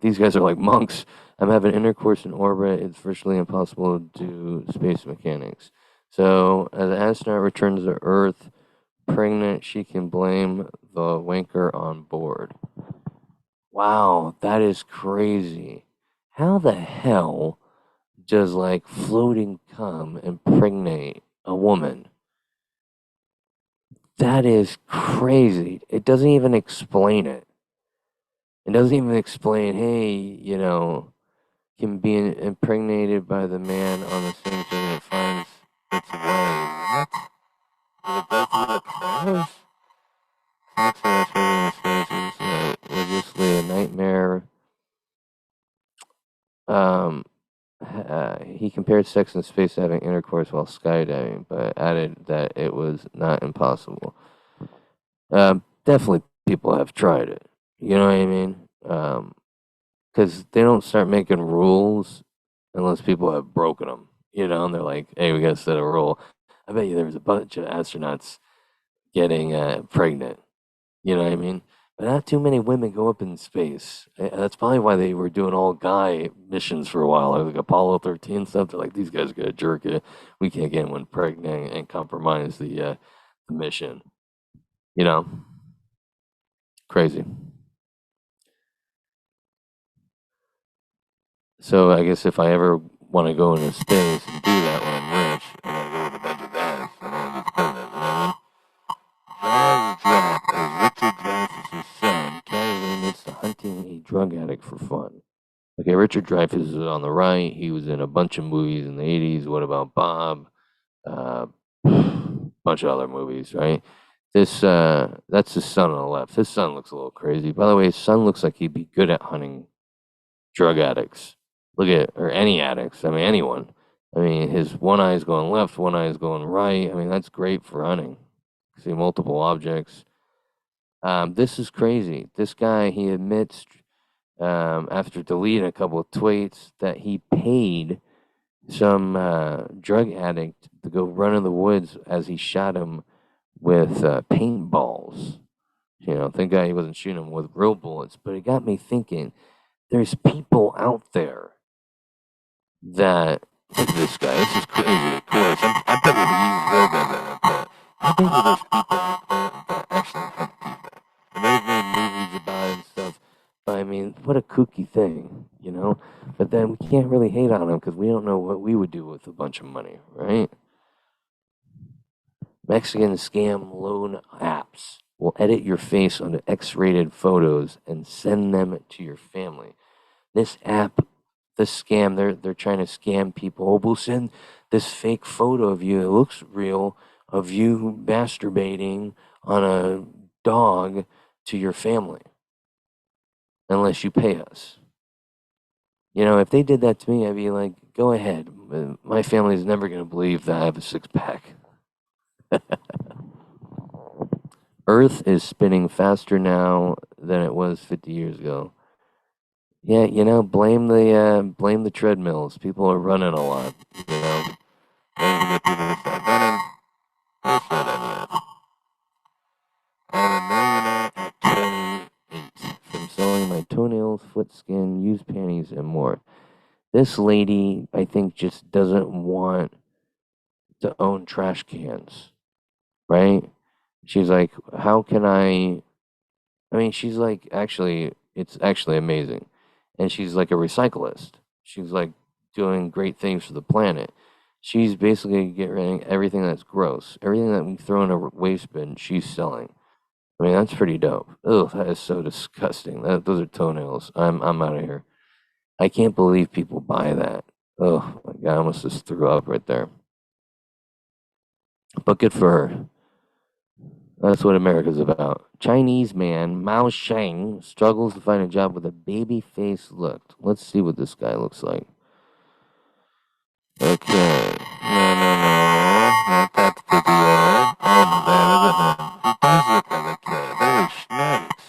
these guys are like monks. I'm having intercourse in orbit. It's virtually impossible to do space mechanics. So, as an astronaut returns to Earth pregnant, she can blame the wanker on board. Wow, that is crazy. How the hell does like floating cum impregnate a woman? That is crazy. It doesn't even explain it. It doesn't even explain, hey, can be impregnated by the man on the same thing that finds its way. What? The best of the powers? Sex and spaces was just a nightmare. Um, he compared sex in space to having intercourse while skydiving, but added that it was not impossible. Definitely people have tried it. You know what I mean? Because they don't start making rules unless people have broken them. And they're like, "Hey, we gotta set a rule." I bet you there was a bunch of astronauts getting pregnant. You know what I mean? But not too many women go up in space. That's probably why they were doing all guy missions for a while, like Apollo 13 stuff. They're like, these guys gotta jerk it. We can't get anyone pregnant and compromise the mission. You know, crazy. So I guess if I ever want to go into space and do that when I'm rich, I'm gonna go with a bunch of guys. I'm gonna just do that. You know what I mean? Drive Richard Dreyfuss's son casually admits to hunting a drug addict for fun. Okay, Richard Dreyfuss is on the right. He was in a bunch of movies in the 80s. What about Bob? Uh, bunch of other movies, right? That's his son on the left. His son looks a little crazy. By the way, his son looks like he'd be good at hunting drug addicts. Look at or any addicts. I mean, anyone. I mean, his one eye is going left, one eye is going right. I mean, that's great for hunting. See multiple objects. This is crazy. This guy, he admits, after deleting a couple of tweets, that he paid some drug addict to go run in the woods as he shot him with paintballs. You know, thank God he wasn't shooting him with real bullets. But it got me thinking. There's people out there that look at this guy. This is crazy. Of course, I bet he's very bad at that. I think there's people out there that actually hunt people, and they've made movies about it and stuff. But I mean, what a kooky thing, you know? But then we can't really hate on them because we don't know what we would do with a bunch of money, right? Mexican scam loan apps will edit your face onto X-rated photos and send them to your family. This app, this scam, they're trying to scam people. Oh, we'll send this fake photo of you. It looks real of you masturbating on a dog to your family, unless you pay us. You know, if they did that to me, I'd be like, go ahead. My family's never going to believe that I have a six pack. Earth is spinning faster now than it was 50 years ago. Yeah, you know, blame the treadmills. People are running a lot. You know, and to get people to start running. That's what I mean. I'm a millionaire at 28 from selling my toenails, foot skin, used panties, and more. This lady, I think, just doesn't want to own trash cans, right? She's like, how can I mean, she's like, actually, it's actually amazing. And she's like a recyclist. She's like doing great things for the planet. She's basically getting rid of everything that's gross. Everything that we throw in a waste bin, she's selling. I mean, that's pretty dope. Ugh, that is so disgusting. Those are toenails. I'm out of here. I can't believe people buy that. Oh my god, I almost just threw up right there. But good for her. That's what America's about. Chinese man Mao Sheng struggles to find a job with a baby face look. Let's see what this guy looks like. Okay. No, no, no. Not that video. He does look like a kid. Very schmacks.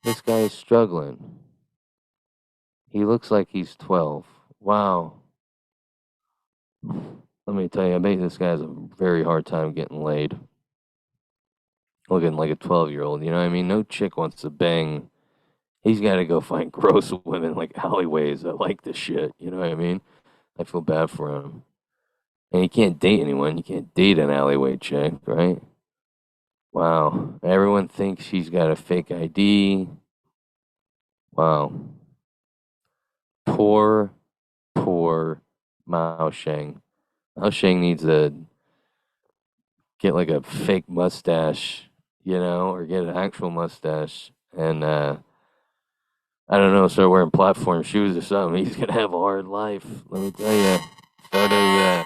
This guy is struggling. He looks like he's 12. Wow. Let me tell you, I bet this guy has a very hard time getting laid. Looking like a 12-year-old, you know what I mean? No chick wants to bang. He's got to go find gross women like alleyways that like this shit, you know what I mean? I feel bad for him. And you can't date anyone. You can't date an alleyway chick, right? Wow. Everyone thinks he's got a fake ID. Wow. Poor, poor Mao Sheng. Mao Sheng needs to get like a fake mustache, you know, or get an actual mustache and I don't know, start wearing platform shoes or something. He's gonna have a hard life. Let me tell you. Start a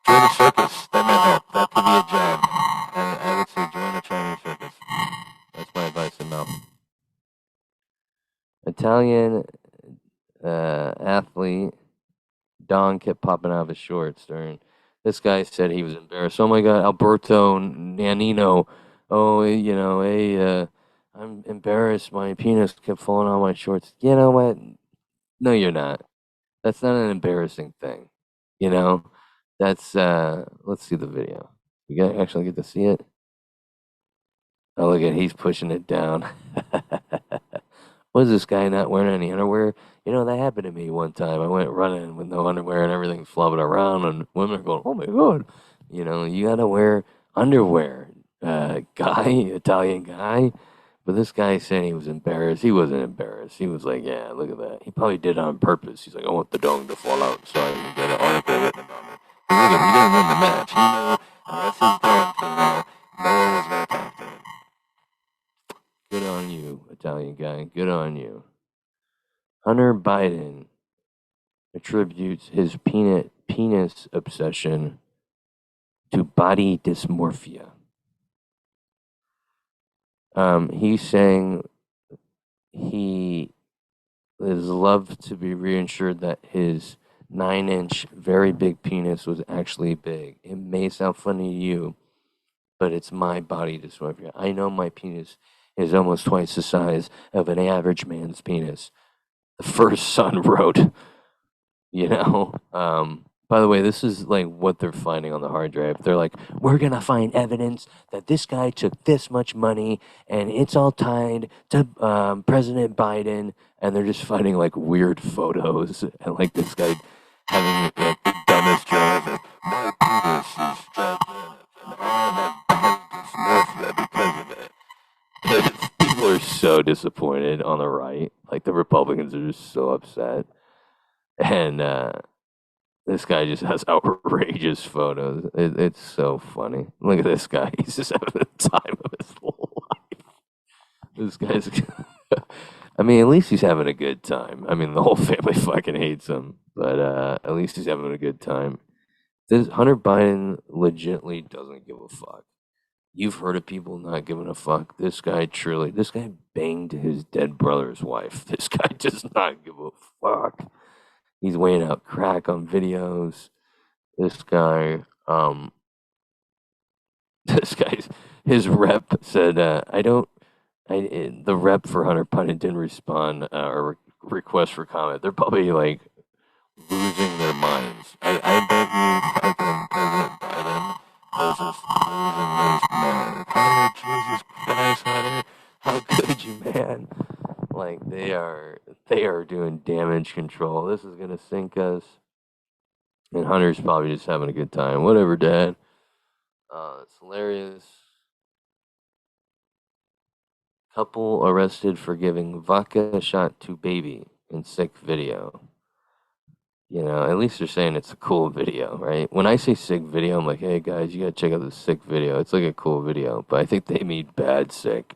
join a circus. That might help. That could be a job. I would say join a Chinese circus. That's my advice to Mel. Italian athlete Don kept popping out of his shorts during. This guy said he was embarrassed. Oh my God, Alberto Nannino. Oh, you know, hey, I'm embarrassed. My penis kept falling out of my shorts. You know what? No, you're not. That's not an embarrassing thing. You know, that's. Let's see the video. You actually get to see it. Oh, look at he's pushing it down. Was this guy not wearing any underwear? You know, that happened to me one time. I went running with no underwear and everything flopping around, and women are going, "Oh my god!" You know, you gotta wear underwear, guy, Italian guy. But this guy said he was embarrassed. He wasn't embarrassed. He was like, "Yeah, look at that." He probably did it on purpose. He's like, "I want the dong to fall out so I can get an article written about it." Look at him. He didn't win the match. He knew unless he's done for now, no one was gonna talk to him. Good on you, Italian guy. Good on you. Hunter Biden attributes his penis obsession to body dysmorphia. He's saying he is loved to be reassured that his 9-inch, very big penis was actually big. It may sound funny to you, but it's my body dysmorphia. I know my penis is almost twice the size of an average man's penis. The first son wrote, you know. By the way, this is like what they're finding on the hard drive. They're like, we're gonna find evidence that this guy took this much money, and it's all tied to President Biden. And they're just finding like weird photos and like this guy having like the dumbest joke. My penis is gigantic, and I have body dysmorphia because of it. People are so disappointed on the right. Like the Republicans are just so upset, and this guy just has outrageous photos. It's so funny. Look at this guy. He's just having the time of his life. This guy's. I mean, at least he's having a good time. I mean, the whole family fucking hates him, but at least he's having a good time. This Hunter Biden legitimately doesn't give a fuck. You've heard of people not giving a fuck. This guy banged his dead brother's wife. This guy does not give a fuck. He's weighing out crack on videos. This guy, this guy's his rep said, the rep for Hunter Biden didn't respond or request for comment. They're probably like losing their minds. I bet you fucking President Biden was just losing his mind. Hunter, Jesus Christ, Hunter, how could you, man? Like they are doing damage control. This is gonna sink us. And Hunter's probably just having a good time. Whatever, Dad. It's hilarious. Couple arrested for giving vodka shot to baby in sick video. You know, at least they're saying it's a cool video, right? When I say sick video, I'm like, hey guys, you gotta check out this sick video. It's like a cool video, but I think they mean bad sick.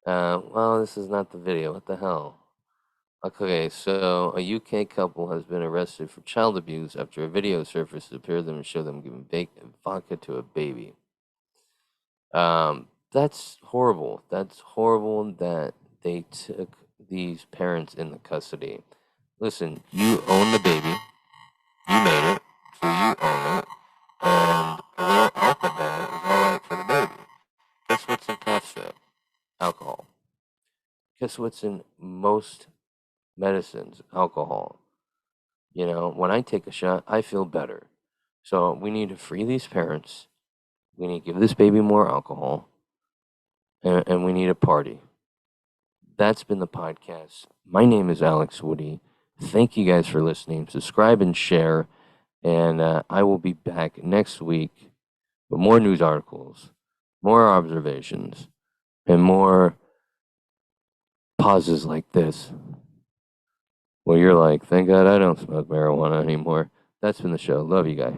Well, this is not the video. What the hell? Okay, so a UK couple has been arrested for child abuse after a video surfaced to appear them and show them giving vodka to a baby. That's horrible. That's horrible that they took these parents into custody. Listen, you own the baby. You made it, so you own it. And a little alcohol is alright for the baby. Guess what's in cough syrup? Alcohol. Guess what's in most medicines? Alcohol. You know, when I take a shot, I feel better. So we need to free these parents. We need to give this baby more alcohol. And we need a party. That's been the podcast. My name is Alex Woody. Thank you guys for listening. Subscribe and share. And I will be back next week with more news articles, more observations, and more pauses like this. Where you're like, thank God I don't smoke marijuana anymore. That's been the show. Love you guys.